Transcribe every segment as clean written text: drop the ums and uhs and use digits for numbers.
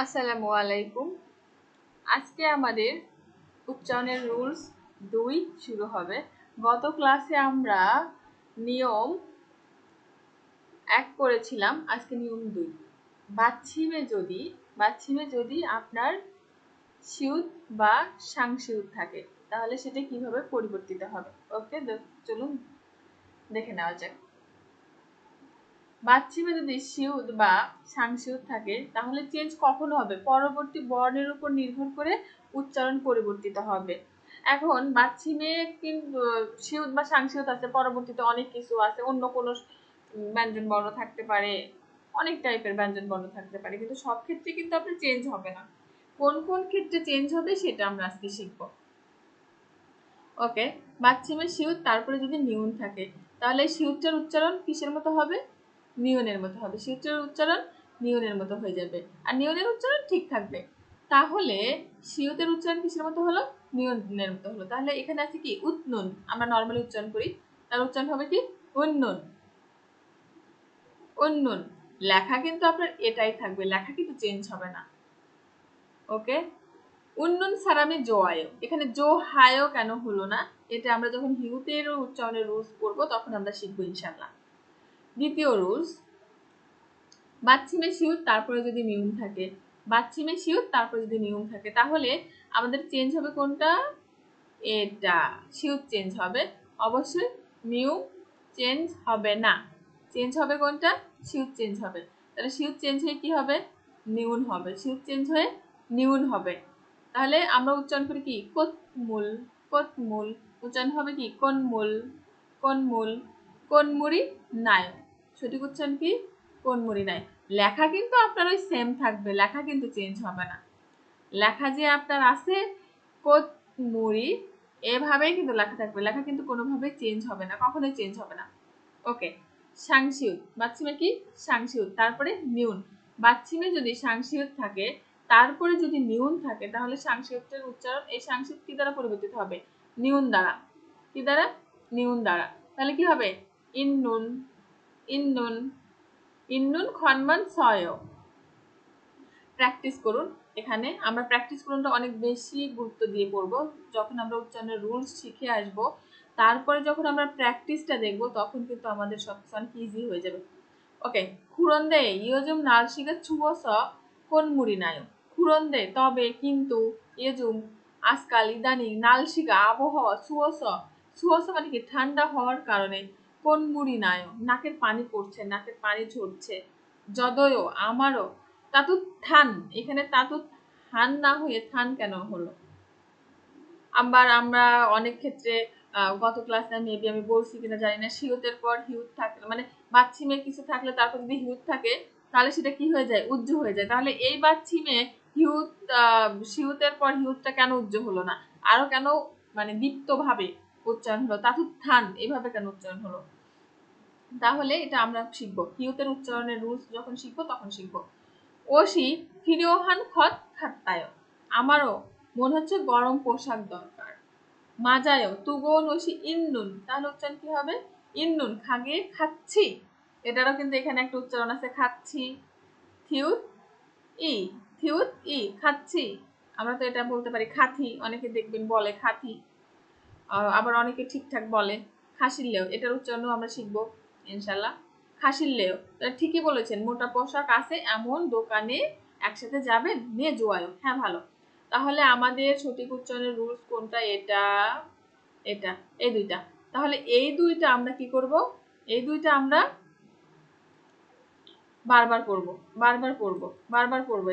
আসসালামু আলাইকুম। আজকে আমাদের উচ্চারণের রুলস 2 শুরু হবে। গত ক্লাসে আমরা নিয়ম 1 করেছিলাম, আজকে নিয়ম 2। বাচ্ছিমে যদি আপনার সিউত বা সাংসিউত থাকে তাহলে সেটা কিভাবে পরিবর্তিত হবে। ওকে, চলুন দেখে নেওয়া যাক। বাচ্ছিমে যদি সিউত বা সাংসিউত থাকে তাহলে চেঞ্জ কখন হবে? পরবর্তী বর্ণের উপর নির্ভর করে উচ্চারণ পরিবর্তিত হবে। এখন বাচ্ছিমে কিন্তু সিউত বা সাংসিউত আছে, পরবর্তীতে অনেক কিছু আছে, অন্য কোনো ব্যঞ্জন বর্ণ থাকতে পারে, অনেক টাইপের ব্যঞ্জন বর্ণ থাকতে পারে, কিন্তু সব ক্ষেত্রে কিন্তু আপনার চেঞ্জ হবে না। কোন কোন ক্ষেত্রে চেঞ্জ হবে সেটা আমরা আজকে শিখব। ওকে, বাচ্ছিমে সিউত তারপরে যদি নিউন থাকে তাহলে সিউতটার উচ্চারণ কিসের মতো হবে? নিয়নের মতো হবে। সিউতের উচ্চারণ নিয়নের মতো হয়ে যাবে, আর নিয়নের উচ্চারণ ঠিক থাকবে। তাহলে সিউতের উচ্চারণ কিসের মতো হলো? নিয়নের মতো হলো। তাহলে এখানে আছে কি? উৎনুন। আমরা নরমালি উচ্চারণ করি, তার উচ্চারণ হবে কি? উন্নুন। উন্নুন। লেখা কিন্তু আপনার এটাই থাকবে, লেখা কিন্তু চেঞ্জ হবে না। ওকে, উন্নুন সারামে জোয়ায়। এখানে জো হায়ও কেন হলো না, এটা আমরা যখন হিউতের উচ্চারণের রুলস পড়বো তখন আমরা শিখবো ইনশাআল্লাহ। দ্বিতীয় রুলস, বাচ্ছিমে সিউত তারপরে যদি নিয়ম থাকে, বাচ্ছিমে সিউত তারপরে যদি নিয়ম থাকে তাহলে আমাদের চেঞ্জ হবে কোনটা? এটা সিউত চেঞ্জ হবে, অবশ্যই নিয়ম চেঞ্জ হবে না। চেঞ্জ হবে কোনটা? সিউত চেঞ্জ হবে। তাহলে সিউত চেঞ্জ হয়ে কি হবে? নিউন হবে। সিউত চেঞ্জ হয়ে নিউন হবে। তাহলে আমরা উচ্চারণ করি কি? কোতমুল। কোতমুল উচ্চারণ হবে কি? কোনমুল। কোনমুল। কোনমুড়ি নাই। সঠিক উচ্চারণ কি? কোনমুড়ি নাই। লেখা কিন্তু আপনার ওই সেম থাকবে, লেখা কিন্তু চেঞ্জ হবে না। লেখা যে আপনার আছে কোতমুড়ি, এভাবেই কিন্তু লেখা থাকবে, লেখা কিন্তু কোনোভাবে চেঞ্জ হবে না, কখনোই চেঞ্জ হবে না। ওকে, সাংসিউত। বাচ্ছিমে কি? সাংসিউত তারপরে নিউন। বাচ্ছিমে যদি সাংসিউত থাকে তারপরে যদি নিউন থাকে তাহলে সাংসিউতের উচ্চারণ এই সাংসিউত কি দ্বারা পরিবর্তিত হবে? নিউন দ্বারা। কি দ্বারা? নিউন দ্বারা। তাহলে কি হবে? ইন্নুন। ইন্নুন। ইন্নুন খনমান ছয়। প্র্যাকটিস করুন। এখানে আমরা প্র্যাকটিস করুনটা অনেক বেশি গুরুত্ব দিয়ে পড়ব। যখন আমরা উচ্চারণের রুলস শিখে আসব, তারপরে যখন আমরা প্র্যাকটিসটা দেখব তখন কিন্তু আমাদের সবকিছু অনেক ইজি হয়ে যাবে। ওকে, খুরন্দে ইয়জুম নালশিগা ছুবস কোন মুড়ি নায়। খুরন্দে তবে কিন্তু ইয়জুম আজকাল ইদানিং নালশিগা আবহাওয়া সুয়স। সুয়স মানে কি? ঠান্ডা হওয়ার কারণে কোন মুড়ি নায় নাকের পানি পড়ছে, নাকের পানি ঝরছে। যদয় আমারও তাতুত থান, এখানে তাতুত থান না হয়ে থান কেন হলো? আবার আমরা অনেক ক্ষেত্রে গত ক্লাসে মেবি আমি বলছি কিনা জানি না, সিউতের পর হিউত থাকলে মানে বাচ্ছিমে কিছু থাকলে তারপর যদি হিউত থাকে তাহলে সেটা কি হয়ে যায়? উজ্জ হয়ে যায়। তাহলে এই বাচ্ছিমে হিউত সিউতের পর হিউতটা কেন উজ্জ হলো না? আরো কেন মানে দীপ্ত ভাবে উচ্চারণ হলো? তাতুত থান এইভাবে কেন উচ্চারণ হলো? তাহলে এটা আমরা শিখবো, হিউতের উচ্চারণের রুলস যখন শিখবো তখন শিখবো। ওশি ফিরিওহান খত খাত্তায়। আমারও মনে হচ্ছে গরম পোশাক দরকার। মাজায়ও তুগোন ওশি ইন্নুন। তাহলে উচ্চারণ কি হবে? ইন্নুন খাগে খাচ্ছি। এটারও কিন্তু এখানে একটা উচ্চারণ আছে, খাচ্ছি। থিউত ই। থিউত ই খাচ্ছি। আমরা তো এটা বলতে পারি খাথি, অনেকে দেখবেন বলে খাথি, আবার অনেকে ঠিকঠাক বলে খাসিল্লেও। এটার উচ্চারণও আমরা শিখবো ইনশাল্লাহ। খাসিল্লেও ঠিকই বলেছেন, মোটা পোশাক আছে এমন দোকানে একসাথে যাবেন, নিয়ে জোয়ায়ও। হ্যাঁ, ভালো। তাহলে আমাদের সঠিক উচ্চারণের রুলস কোনটা? এটা, এটা, এই দুইটা। তাহলে এই দুইটা আমরা কি করব? এই দুইটা আমরা বারবার পড়বো, বারবার পড়বো, বারবার পড়বো।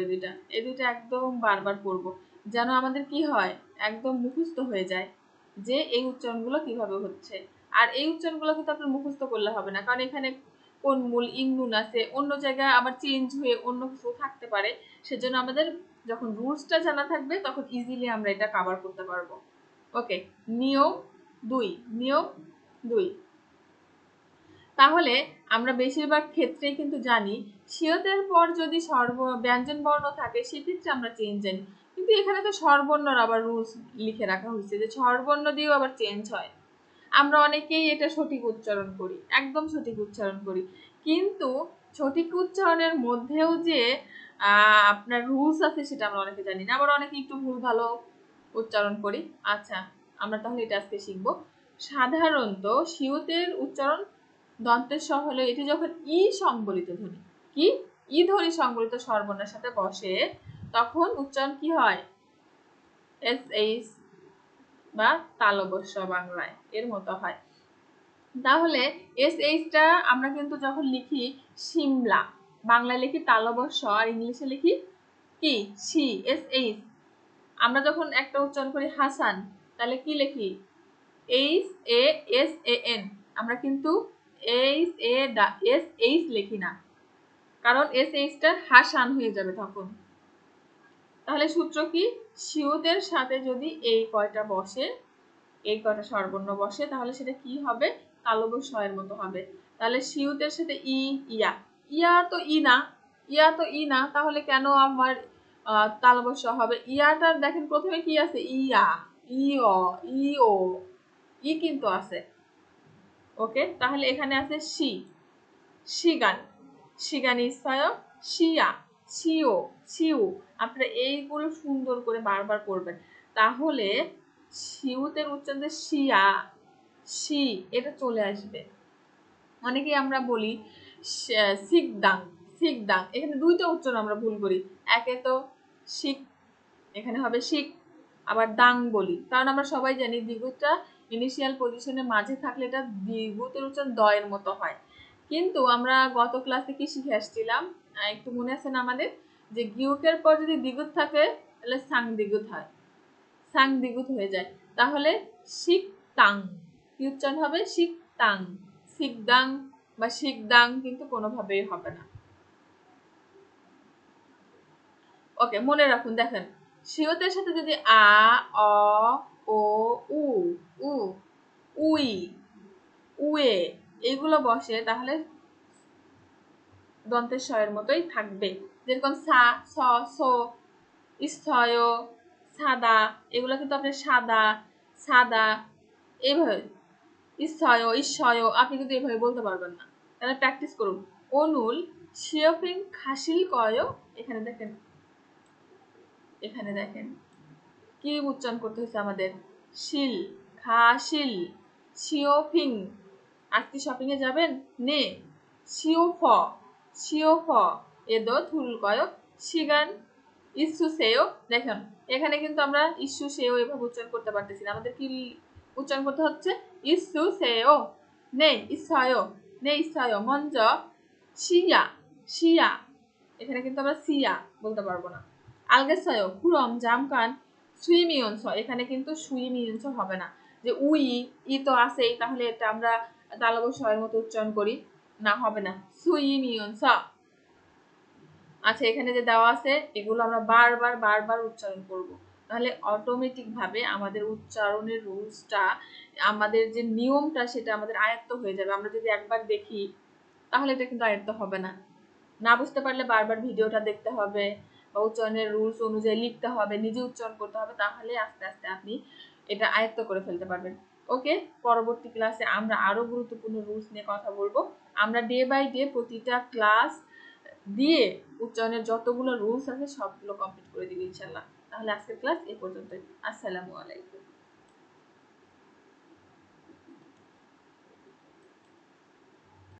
এই দুইটা একদম বারবার পড়বো, যেন আমাদের কি হয়? একদম মুখস্থ হয়ে যায় যে এই উচ্চারণগুলো কিভাবে হচ্ছে। আর এই উচ্চারণগুলো কিন্তু আপনার মুখস্থ করলে হবে না, কারণ এখানে কোন মূল ইন্নুন আছে, অন্য জায়গায় আবার চেঞ্জ হয়ে অন্য কিছু থাকতে পারে। সেজন্য আমাদের যখন রুলসটা জানা থাকবে তখন ইজিলি আমরা এটা কভার করতে পারবো। ওকে, নিয়ম 2। নিয়ম 2। তাহলে আমরা বেশিরভাগ ক্ষেত্রেই কিন্তু জানি সিয়তের পর যদি ব্যঞ্জন বর্ণ থাকে সেক্ষেত্রে আমরা চেঞ্জ জানি, কিন্তু এখানে তো স্বরবর্ণর আবার রুলস লিখে রাখা হয়েছে যে স্বরবর্ণ দিয়েও আবার চেঞ্জ হয়। আমরা অনেকেই এটা সঠিক উচ্চারণ করি, একদম সঠিক উচ্চারণ করি, কিন্তু সঠিক উচ্চারণের মধ্যেও যে আপনার রুলস আছে সেটা আমরা অনেকে জানি না, আবার অনেকে একটু ভুল ভালো উচ্চারণ করি। আচ্ছা, আমরা তাহলে এটা আজকে শিখবো। সাধারণত সিউতের উচ্চারণ দন্তের স হলে এটি যখন ই সংবলিত ধ্বনি, কি ই ধ্বনি সংবলিত স্বরবর্ণের সাথে বসে তখন উচ্চারণ কি হয়? এস এইচ বা তালব্য বাংলায় এর মতো হয়। তাহলে এস এইচটা আমরা কিন্তু যখন লিখি সিমলা, বাংলায় লিখি তালব্য আর ইংলিশে লিখি কি সি, এস এইচ। আমরা যখন একটা উচ্চারণ করি হাসান, তাহলে কি লিখি? H A S A N. আমরা কিন্তু এইচ এ এস এইচ লিখি না, কারণ এস এইচটা হাসান হয়ে যাবে তখন। তাহলে সূত্র কি? সিউতের সাথে যদি এই কয়টা বসে, এই কয়টা স্বরবর্ণ বসে, তাহলে সেটা কি হবে? তালব্য স এর মতো হবে। তাহলে সিউতের সাথে ই, ইয়া, ইয়া তো ই না, ইয়া তো ই না, তাহলে কেন আমার তালব্য স হবে? ইয়াটার দেখেন প্রথমে কি আছে? ইয়া, ই অ, ই ও, ই কিন্তু আছে। ওকে, তাহলে এখানে আছে সি, শিগান, শিগানি ইসয়, শিয়া, শিও, শিউ। আপনারা এইগুলো সুন্দর করে বারবার পড়বেন, তাহলে শিউতের উচ্চারণে শিয়া, শি এটা চলে আসবে। অনেকেই আমরা বলি সিকদাং, সিকদাং, এখানে দুইটা উচ্চারণ আমরা ভুল করি। একে তো শিক, এখানে হবে শিক, আবার দাং বলি, কারণ আমরা সবাই জানি দ্বিগুণটা ইনিশিয়াল পজিশনের মাঝে থাকলে এটা দ্বিগুতের উচ্চারণ দ এর মতো হয়। কিন্তু আমরা গত ক্লাসে কি শিখে আসছিলাম একটু মনে আছে না আমাদের? যে গিউকের পর যদি দ্বিগুত থাকে তাহলে সাং দ্বিগুত হয়, সাং দ্বিগুত হয়ে যায়। তাহলে শিক তাং কি উচ্চারণ হবে? শিক তাং, শিকদাং বা শিকদাং কিন্তু কোনোভাবেই হবে না। ওকে, মনে রাখুন। দেখেন সিওতের সাথে যদি আ, অ, ও, উ, উ, উই, উয়ে এইগুলো বসে, তাহলে দন্তের স এর মতোই থাকবে। যেরকম সা, স, সো, স্থয়, সাদা, এগুলো কিন্তু আপনি সাদা, সাদা এইভাবে, স্থয়, ঈশ্বয় আপনি কিন্তু এইভাবে বলতে পারবেন না। তাহলে প্র্যাকটিস করুন। অনুল শিওফিং খাসিল কয়, এখানে দেখেন, এখানে দেখেন কি উচ্চারণ করতে হচ্ছে আমাদের? শিল, খাসিল, শিওফিং। আজকে শপিং এ যাবেন? নে, শিওফ, শিওফ, এদ থুল কয়, শিগান, ইস্যু সেও। দেখেন এখানে কিন্তু আমরা ইস্যু সেও এভাবে উচ্চারণ করতে পারতেছি না, আমাদের কি উচ্চারণ করতে হচ্ছে? ইস্যু সেও, নে ইসয়, নে ইসয়, মঞ্জ, শিয়া, শিয়া। এখানে কিন্তু আমরা সিয়া বলতে পারবো না। আলগেসয়, কুরম, জামকান, সুইমিয়ন্স, এখানে কিন্তু সুইমিয়ন্স হবে না। যে উই, ই তো আছেই, তাহলে এটা আমরা তালব্য স এর মতো উচ্চারণ করি না, হবে না। সুইমিয়ন্স। আচ্ছা, এখানে যে দেওয়া আছে এগুলো আমরা বারবার বারবার উচ্চারণ করব, তাহলে অটোমেটিক ভাবে আমাদের উচ্চারণের রুলসটা, আমাদের যে নিয়মটা সেটা আমাদের আয়ত্ত হয়ে যাবে। আমরা যদি একবার দেখি তাহলে এটা কিন্তু আয়ত্ত হবে না। না বুঝতে পারলে বারবার ভিডিওটা দেখতে হবে বা উচ্চারণের রুলস অনুযায়ী লিখতে হবে, নিজে উচ্চারণ করতে হবে, তাহলে আস্তে আস্তে আপনি এটা আয়ত্ত করে ফেলতে পারবেন। ওকে, পরবর্তী ক্লাসে আমরা আরো গুরুত্বপূর্ণ রুলস নিয়ে কথা বলবো। আমরা ডে বাই ডে প্রতিটা ক্লাস দিয়ে উচ্চারণের যতগুলো রুলস আছে সবগুলো কমপ্লিট করে দিব ইনশাল্লাহ। তাহলে আজকের ক্লাস এই পর্যন্তই। আসসালামু আলাইকুম।